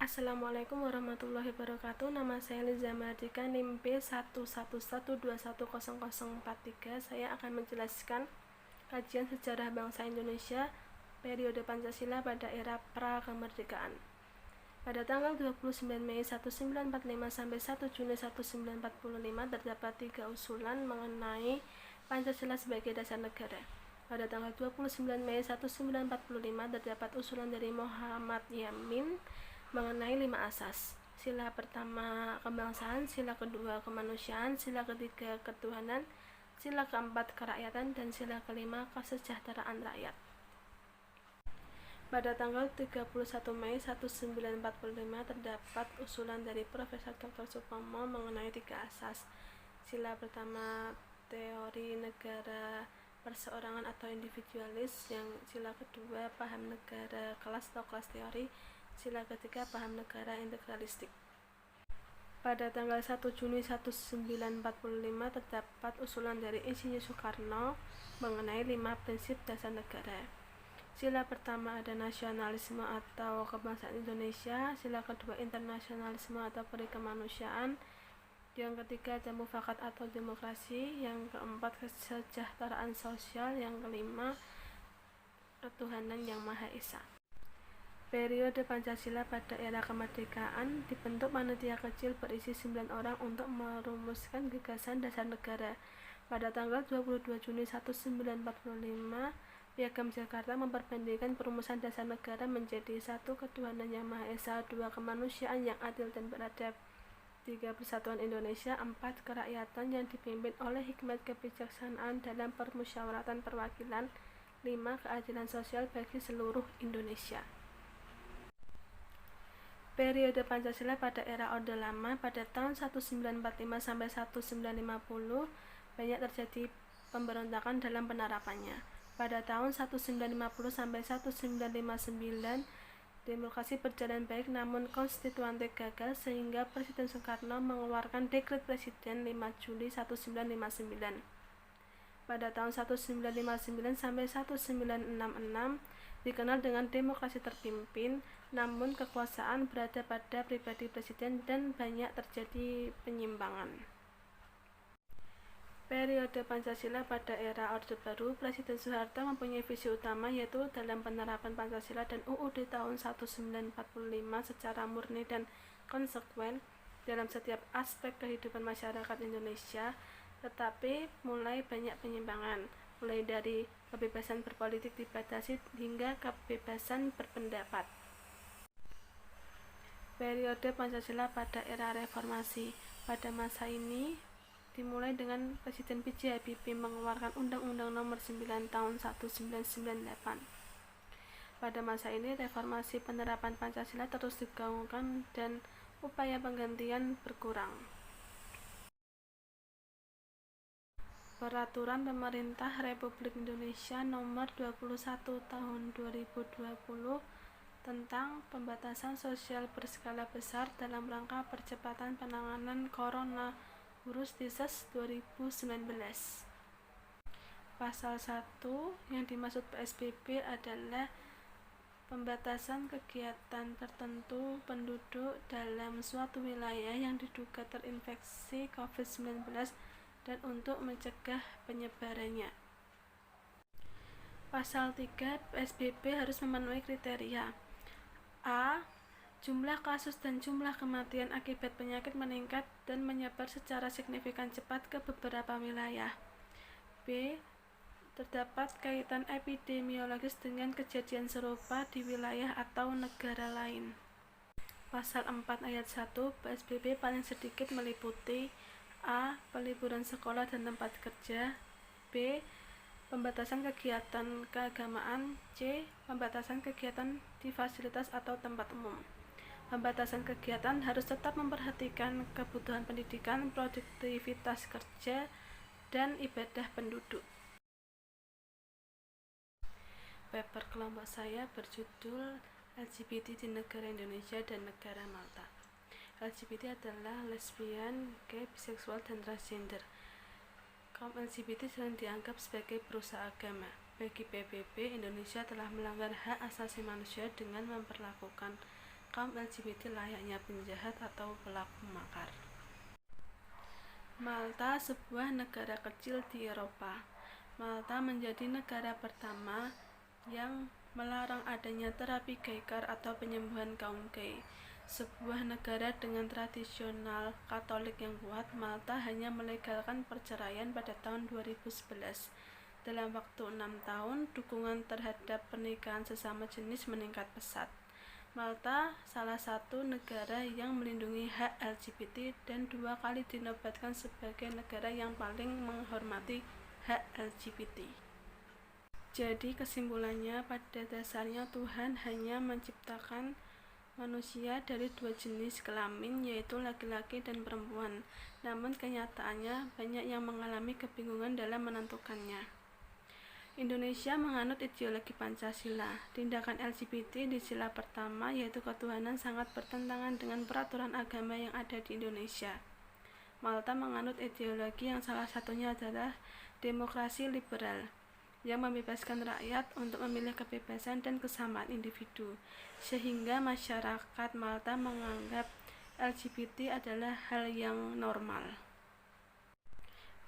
Assalamualaikum warahmatullahi wabarakatuh. Nama saya Liza Mardika, NIM B11121200043. Saya akan menjelaskan kajian sejarah bangsa Indonesia periode Pancasila pada era pra-kemerdekaan. Pada tanggal 29 Mei 1945 sampai 1 Juni 1945 terdapat 3 usulan mengenai Pancasila sebagai dasar negara. Pada tanggal 29 Mei 1945 terdapat usulan dari Muhammad Yamin mengenai 5 asas. Sila pertama kebangsaan, sila kedua kemanusiaan, sila ketiga ketuhanan, sila keempat kerakyatan, dan sila kelima kesejahteraan rakyat. Pada tanggal 31 Mei 1945 terdapat usulan dari Profesor Dr. Supomo mengenai 3 asas. Sila pertama teori negara perseorangan atau individualis, yang sila kedua paham negara kelas atau kelas teori, sila ketiga paham negara integralistik. Pada tanggal 1 Juni 1945 terdapat usulan dari Insinyur Soekarno mengenai 5 prinsip dasar negara. Sila pertama ada nasionalisme atau kebangsaan Indonesia, sila kedua internasionalisme atau perikemanusiaan, yang ketiga ada mufakat atau demokrasi, yang keempat kesejahteraan sosial, yang kelima ketuhanan yang Maha Esa. Periode Pancasila pada era kemerdekaan dibentuk panitia kecil berisi 9 orang untuk merumuskan gagasan dasar negara. Pada tanggal 22 Juni 1945, Piagam Jakarta memperbandingkan perumusan dasar negara menjadi 1. Ketuhanan yang Maha Esa, 2. Kemanusiaan yang adil dan beradab, 3. Persatuan Indonesia, 4. Kerakyatan yang dipimpin oleh hikmat kebijaksanaan dalam permusyawaratan perwakilan, 5. Keadilan sosial bagi seluruh Indonesia. Periode Pancasila pada era Orde Lama pada tahun 1945 sampai 1950 banyak terjadi pemberontakan dalam penerapannya. Pada tahun 1950 sampai 1959 demokrasi berjalan baik, namun konstituante gagal sehingga Presiden Soekarno mengeluarkan Dekret Presiden 5 Juli 1959. Pada tahun 1959 sampai 1966 dikenal dengan demokrasi terpimpin, namun kekuasaan berada pada pribadi presiden dan banyak terjadi penyimpangan. Periode Pancasila pada era Orde Baru, Presiden Soeharto mempunyai visi utama, yaitu dalam penerapan Pancasila dan UUD tahun 1945 secara murni dan konsekuen dalam setiap aspek kehidupan masyarakat Indonesia, tetapi mulai banyak penyimpangan, mulai dari kebebasan berpolitik dibatasi hingga kebebasan berpendapat. Periode Pancasila pada era reformasi. Pada masa ini dimulai dengan Presiden B.J. Habibie mengeluarkan Undang-Undang Nomor 9 Tahun 1998. Pada masa ini reformasi penerapan Pancasila terus digaungkan dan upaya penggantian berkurang. Peraturan Pemerintah Republik Indonesia Nomor 21 Tahun 2020 tentang pembatasan sosial berskala besar dalam rangka percepatan penanganan Coronavirus Disease 2019. Pasal 1 yang dimaksud PSBB adalah pembatasan kegiatan tertentu penduduk dalam suatu wilayah yang diduga terinfeksi COVID-19 dan untuk mencegah penyebarannya. Pasal 3, PSBB harus memenuhi kriteria: A. Jumlah kasus dan jumlah kematian akibat penyakit meningkat dan menyebar secara signifikan cepat ke beberapa wilayah. B. Terdapat kaitan epidemiologis dengan kejadian serupa di wilayah atau negara lain. Pasal 4 ayat 1, PSBB paling sedikit meliputi: A. Peliburan sekolah dan tempat kerja. B. Pembatasan kegiatan keagamaan. C. Pembatasan kegiatan di fasilitas atau tempat umum. Pembatasan kegiatan harus tetap memperhatikan kebutuhan pendidikan, produktivitas kerja, dan ibadah penduduk. Paper kelompok saya berjudul LGBT di negara Indonesia dan negara Malta. LGBT adalah lesbian, gay, biseksual, dan transgender. Kaum LGBT sering dianggap sebagai perusak agama. Bagi PBB, Indonesia telah melanggar hak asasi manusia dengan memperlakukan kaum LGBT layaknya penjahat atau pelaku makar. Malta, sebuah negara kecil di Eropa. Malta menjadi negara pertama yang melarang adanya terapi gay care atau penyembuhan kaum gay. Sebuah negara dengan tradisional Katolik yang kuat, Malta hanya melegalkan perceraian pada tahun 2011. Dalam waktu 6 tahun, dukungan terhadap pernikahan sesama jenis meningkat pesat. Malta salah satu negara yang melindungi hak LGBT dan 2 kali dinobatkan sebagai negara yang paling menghormati hak LGBT. Jadi kesimpulannya, pada dasarnya Tuhan hanya menciptakan manusia dari 2 jenis kelamin, yaitu laki-laki dan perempuan. Namun kenyataannya banyak yang mengalami kebingungan dalam menentukannya. Indonesia menganut ideologi Pancasila. Tindakan LGBT di sila pertama, yaitu ketuhanan, sangat bertentangan dengan peraturan agama yang ada di Indonesia. Malta menganut ideologi yang salah satunya adalah demokrasi liberal, yang membebaskan rakyat untuk memilih kebebasan dan kesamaan individu, sehingga masyarakat Malta menganggap LGBT adalah hal yang normal.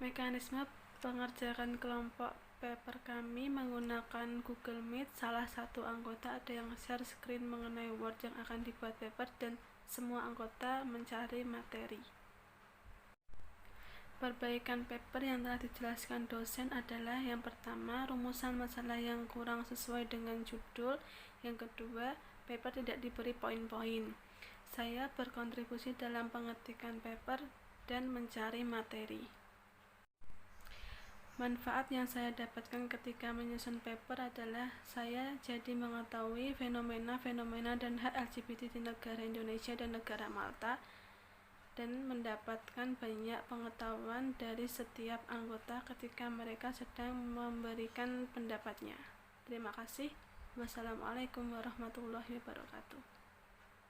Mekanisme pengerjaan kelompok paper kami menggunakan Google Meet. Salah satu anggota ada yang share screen mengenai Word yang akan dibuat paper dan semua anggota mencari materi. Perbaikan paper yang telah dijelaskan dosen adalah: yang pertama, rumusan masalah yang kurang sesuai dengan judul. Yang kedua, paper tidak diberi poin-poin. Saya berkontribusi dalam pengetikan paper dan mencari materi. Manfaat yang saya dapatkan ketika menyusun paper adalah saya jadi mengetahui fenomena-fenomena dan hak LGBT di negara Indonesia dan negara Malta, dan mendapatkan banyak pengetahuan dari setiap anggota ketika mereka sedang memberikan pendapatnya. Terima kasih. Wassalamualaikum warahmatullahi wabarakatuh.